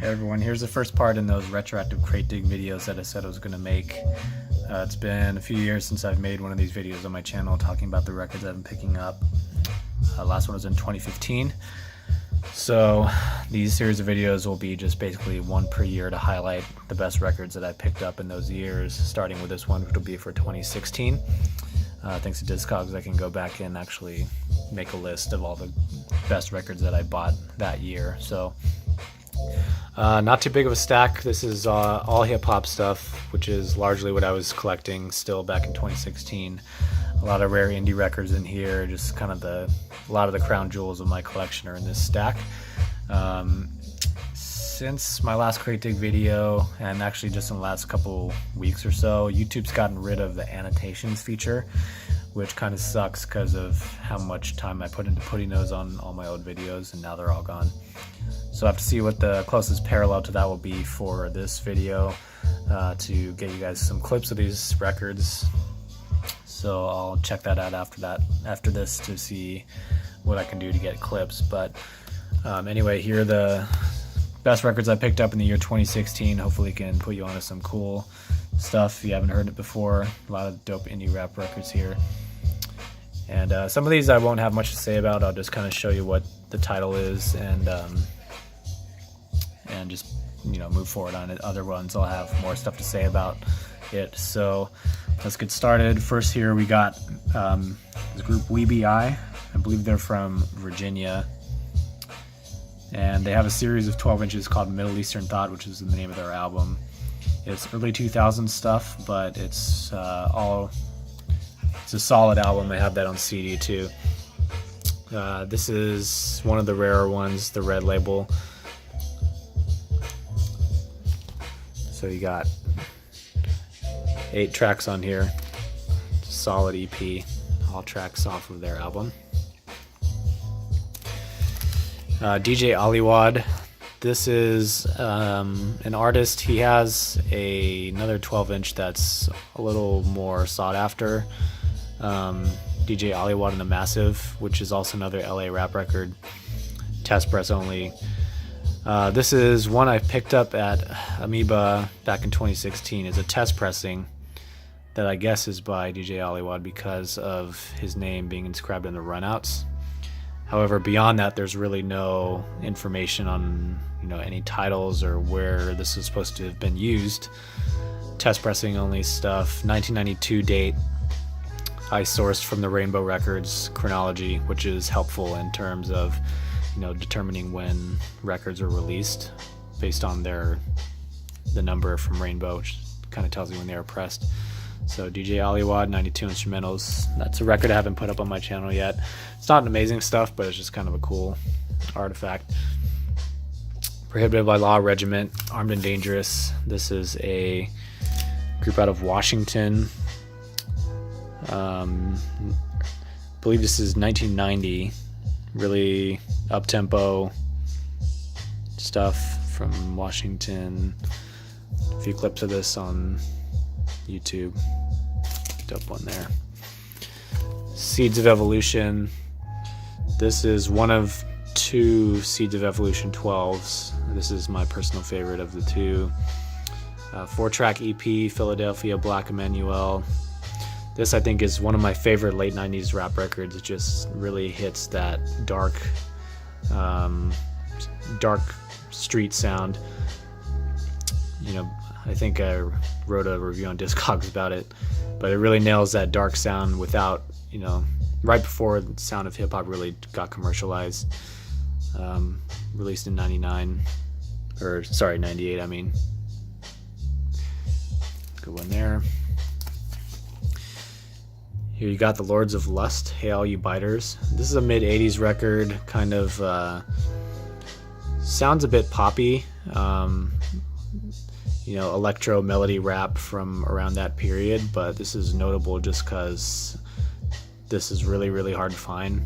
Hey everyone, here's the first part in those retroactive crate dig videos that I said I was going to make. It's been a few years since I've made one of these videos on my channel talking about the records I've been picking up. Last one was in 2015. So these series of videos will be just basically one per year to highlight the best records that I picked up in those years, starting with this one, which will be for 2016. Thanks to Discogs, I can go back and actually make a list of all the best records that I bought that year. So not too big of a stack. This is all hip-hop stuff, which is largely what I was collecting still back in 2016. A lot of rare indie records in here, just kind of a lot of the crown jewels of my collection are in this stack. Since my last crate dig video, and actually just in the last couple weeks or so, YouTube's gotten rid of the annotations feature, which kind of sucks because of how much time I put into putting those on all my old videos, and now they're all gone. So I have to see what the closest parallel to that will be for this video to get you guys some clips of these records. So I'll check that out after this to see what I can do to get clips. But anyway, here are the best records I picked up in the year 2016. Hopefully can put you onto some cool stuff if you haven't heard it before. A lot of dope indie rap records here. And some of these I won't have much to say about. I'll just kind of show you what the title is and just, you know, move forward on it. Other ones I'll have more stuff to say about it. So let's get started. First here we got this group Wizah. I believe they're from Virginia. And they have a series of 12 inches called Middle Eastern Thought, which is the name of their album. It's early 2000s stuff, but it's a solid album. I have that on CD too. This is one of the rarer ones, the red label. So you got 8 tracks on here. Solid EP, all tracks off of their album. DJ Alywad. This is an artist. He has another 12-inch that's a little more sought after. DJ Alywad and the Massive, which is also another LA rap record. Test press only. This is one I picked up at Amoeba back in 2016. It's a test pressing that I guess is by DJ Alywad because of his name being inscribed in the runouts. However, beyond that, there's really no information on, you know, any titles or where this is supposed to have been used. Test pressing only stuff. 1992 date. I sourced from the Rainbow Records chronology, which is helpful in terms of, you know, determining when records are released based on the number from Rainbow, which kind of tells you when they were pressed. So DJ Alywad, 92 instrumentals. That's a record I haven't put up on my channel yet. It's not amazing stuff, but it's just kind of a cool artifact. Prohibited by Law, Regiment, Armed and Dangerous. This is a group out of Washington. I believe this is 1990. Really up-tempo stuff from Washington. A few clips of this on YouTube. Dope one there. Seeds of Evolution. This is one of 2 Seeds of Evolution 12s. This is my personal favorite of the 2. 4-track EP, Philadelphia, Black Emmanuel. This, I think, is one of my favorite late 90s rap records. It just really hits that dark street sound. You know, I think I wrote a review on Discogs about it, but it really nails that dark sound without, you know, right before the sound of hip-hop really got commercialized. Released in 98, I mean. Good one there. Here you got the Lords of Lust, Hey All You Biters. This is a mid-80s record, kind of sounds a bit poppy. You know, electro melody rap from around that period, but this is notable just because this is really, really hard to find.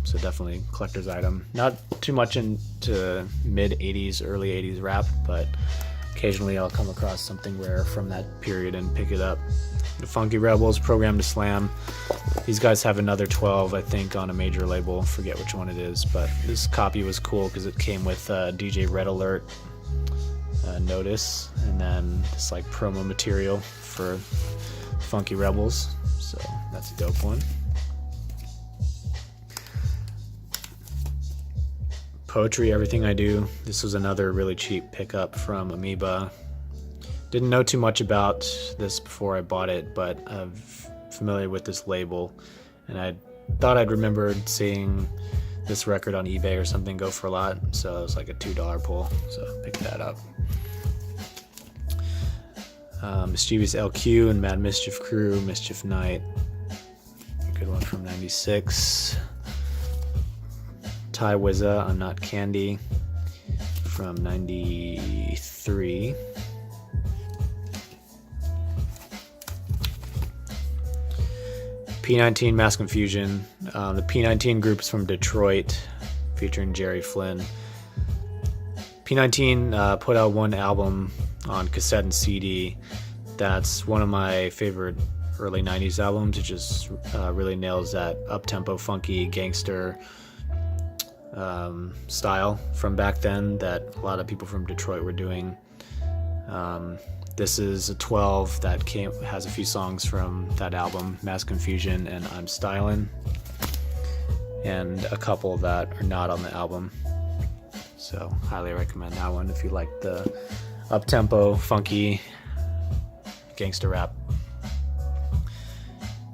So definitely collector's item. Not too much into mid-80s, early 80s rap, but occasionally I'll come across something rare from that period and pick it up. The Funky Rebels, Programmed to Slam. These guys have another 12, I think, on a major label. Forget which one it is, but this copy was cool because it came with DJ Red Alert notice, and then this like promo material for Funky Rebels. So that's a dope one. Poetry, Everything I Do. This was another really cheap pickup from Amoeba. Didn't know too much about this before I bought it, but I'm familiar with this label, and I thought I'd remembered seeing this record on eBay or something go for a lot, so it was like a $2 pull, so I picked that up. Mischievous LQ and Mad Mischief Crew, Mischief Night. Good one from 96. Ty Wizah, I'm Not Candy from 93. P19 Mass Confusion. The P19 group is from Detroit, featuring Jerry Flynn. P19 put out one album on cassette and CD. That's one of my favorite early 90s albums. It just really nails that up-tempo, funky, gangster style from back then that a lot of people from Detroit were doing. This is a 12 that has a few songs from that album, Mass Confusion and I'm Stylin', and a couple that are not on the album. So highly recommend that one if you like the up-tempo, funky gangster rap.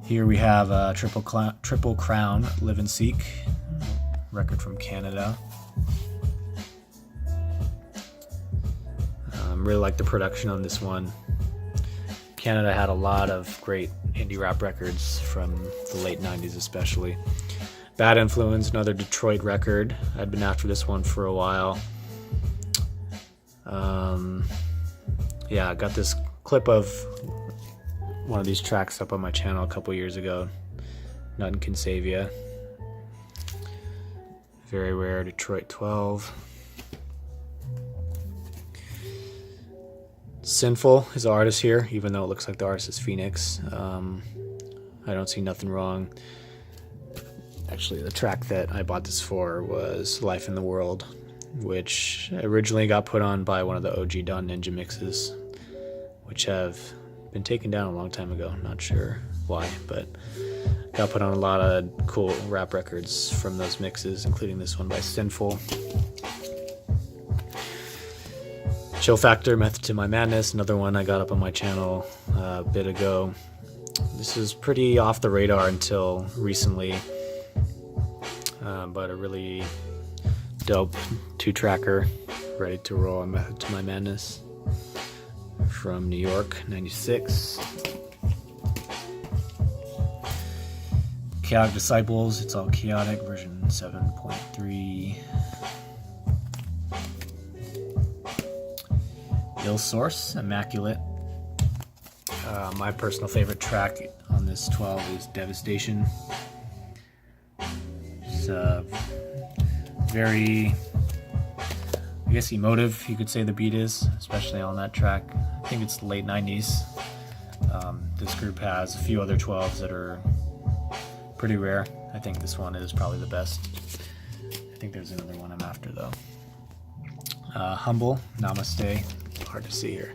Here we have Triple Crown, Live and Seek, record from Canada. Really like the production on this one. Canada had a lot of great indie rap records from the late 90s especially. Bad Influence, another Detroit record. I'd been after this one for a while. Yeah, I got this clip of one of these tracks up on my channel a couple years ago. Nothin Can Save Ya. Very rare Detroit 12. Sinful is the artist here, even though it looks like the artist is Phoenix. I don't see nothing wrong. Actually, the track that I bought this for was Life in the World, which originally got put on by one of the OG Don Ninja mixes, which have been taken down a long time ago. Not sure why, but got put on a lot of cool rap records from those mixes, including this one by Sinful. Chill Factor, Method to My Madness, another one I got up on my channel a bit ago. This is pretty off the radar until recently, but a really dope 2-tracker, ready to roll on Method to My Madness from New York, 96. Chaotic Disciples, It's All Kaotic, version 7.3. Ill Source, Immaculate. My personal favorite track on this 12 is Devastation. It's very, I guess, emotive, you could say the beat is, especially on that track. I think it's the late 90s. This group has a few other 12s that are pretty rare. I think this one is probably the best. I think there's another one I'm after though. Humble, Namastee. Hard to see here.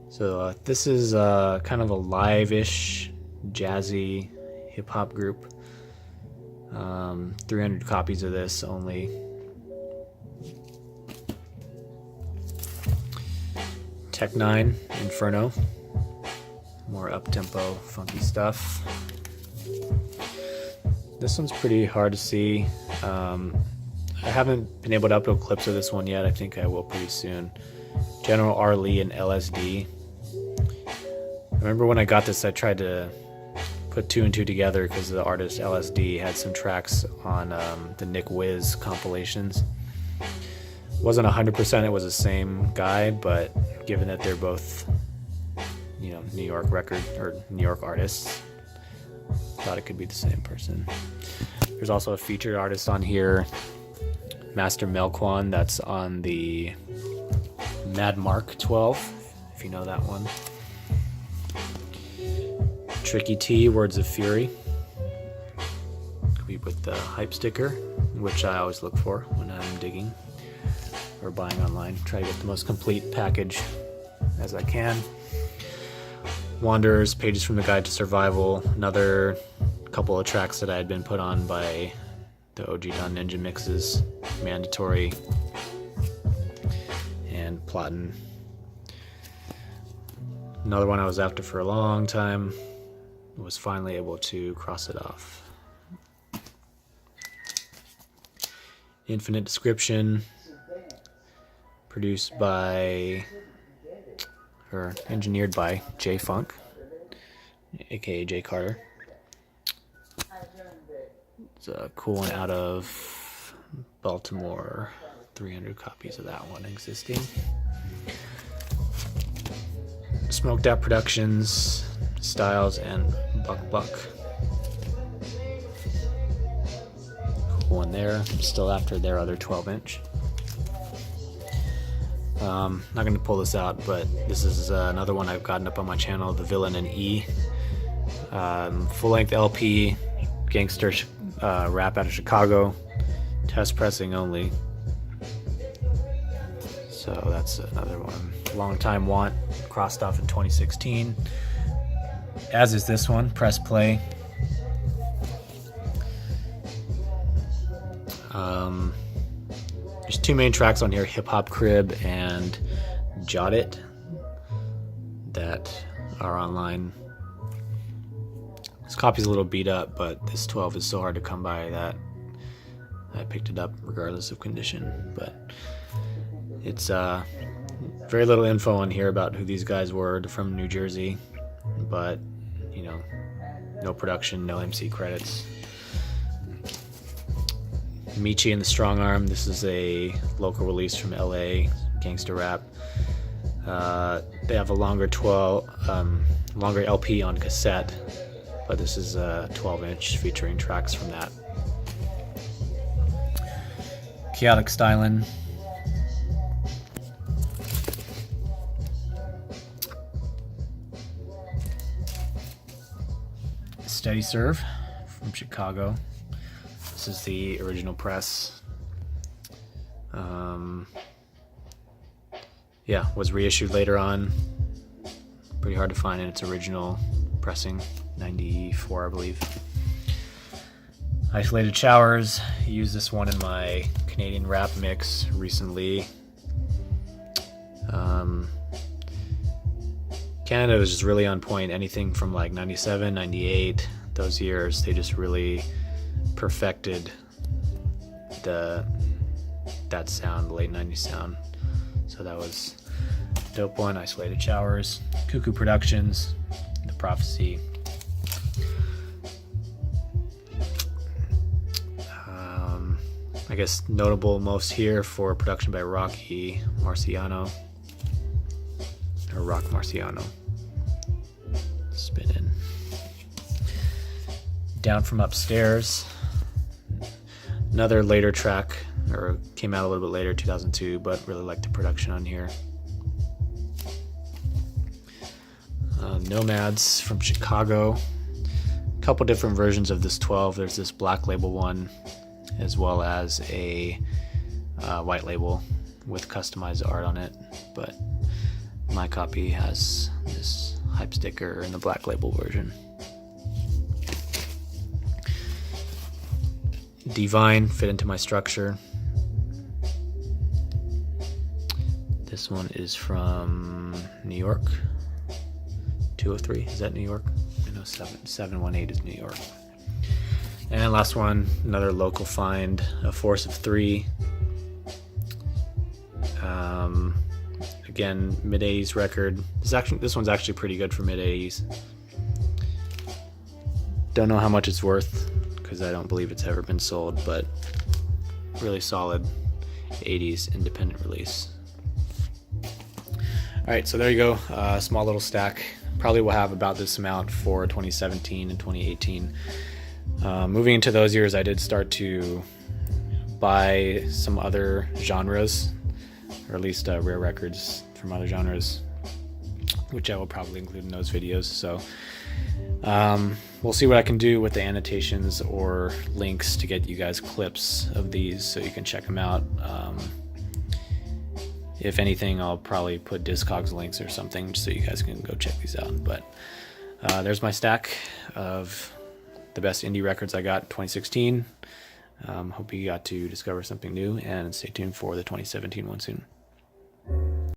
So this is kind of a live-ish, jazzy hip-hop group. 300 copies of this only. Tech 9, Inferno. More up-tempo, funky stuff. This one's pretty hard to see. I haven't been able to upload clips of this one yet. I think I will pretty soon. General R. Lee and LSD. I remember when I got this, I tried to put 2 and 2 together because the artist LSD had some tracks on the Nick Wiz compilations. Wasn't 100% it was the same guy, but given that they're both, you know, New York record or New York artists, thought it could be the same person. There's also a featured artist on here, Master Melquan, that's on the Mad Mark 12, if you know that one. Tricky T, Words of Fury, complete with the hype sticker, which I always look for when I'm digging or buying online. Try to get the most complete package as I can. Wanderers, Pages from the Guide to Survival, another couple of tracks that I had been put on by the OG Don Ninja mixes, Mandatory and Plottin'. Another one I was after for a long time, was finally able to cross it off. Infinite Description, produced by, or engineered by J Funk, aka J Carter. It's a cool one out of Baltimore. 300 copies of that one existing. Smoked Out Productions, Styles, and Buck Buck. Cool one there. Still after their other 12-inch. Not going to pull this out, but this is another one I've gotten up on my channel, The Villain in E. Full-length LP, gangster rap out of Chicago, test pressing only. So that's another one. Long Time Want, crossed off in 2016. As is this one, Press Play. There's two main tracks on here, Hip Hop Crib and Jot It, that are online. This copy's a little beat up, but this 12 is so hard to come by that I picked it up regardless of condition. But it's very little info on here about who these guys were. They're from New Jersey, but you know, no production, no MC credits. Michi and the Strong Arm. This is a local release from LA, gangster rap. They have a longer longer LP on cassette, but this is a 12-inch featuring tracks from that. Kaotic Stylin'. Steady Serve from Chicago. This is the original press. Yeah, was reissued later on. Pretty hard to find in its original pressing, 94 I believe. Isolated Showers, used this one in my Canadian rap mix recently. Canada was just really on point. Anything from like 97, 98, those years, they just really perfected that sound, the late 90s sound. So that was a dope one. Isolated Showers, Cuckoo Productions, The Prophecy. I guess notable most here for production by Rocky Marciano, or Rock Marciano. Spin in. Down From Upstairs, another later track, or came out a little bit later, 2002, but really like the production on here. Nomads from Chicago, a couple different versions of this 12. There's this black label one, as well as a white label with customized art on it, but my copy has this hype sticker in the black label version. Divine, Fit Into My Structure. This one is from New York. 203, is that New York? I know 718 is New York. And last one, another local find, A Force of 3. Again, mid-80s record. This one's actually pretty good for mid-80s. Don't know how much it's worth, because I don't believe it's ever been sold, but really solid 80s independent release. Alright, so there you go, small little stack. Probably will have about this amount for 2017 and 2018. Moving into those years, I did start to buy some other genres. or at least rare records from other genres, which I will probably include in those videos. So we'll see what I can do with the annotations or links to get you guys clips of these so you can check them out. If anything, I'll probably put Discogs links or something so you guys can go check these out. But there's my stack of the best indie records I got in 2016. Hope you got to discover something new, and stay tuned for the 2017 one soon.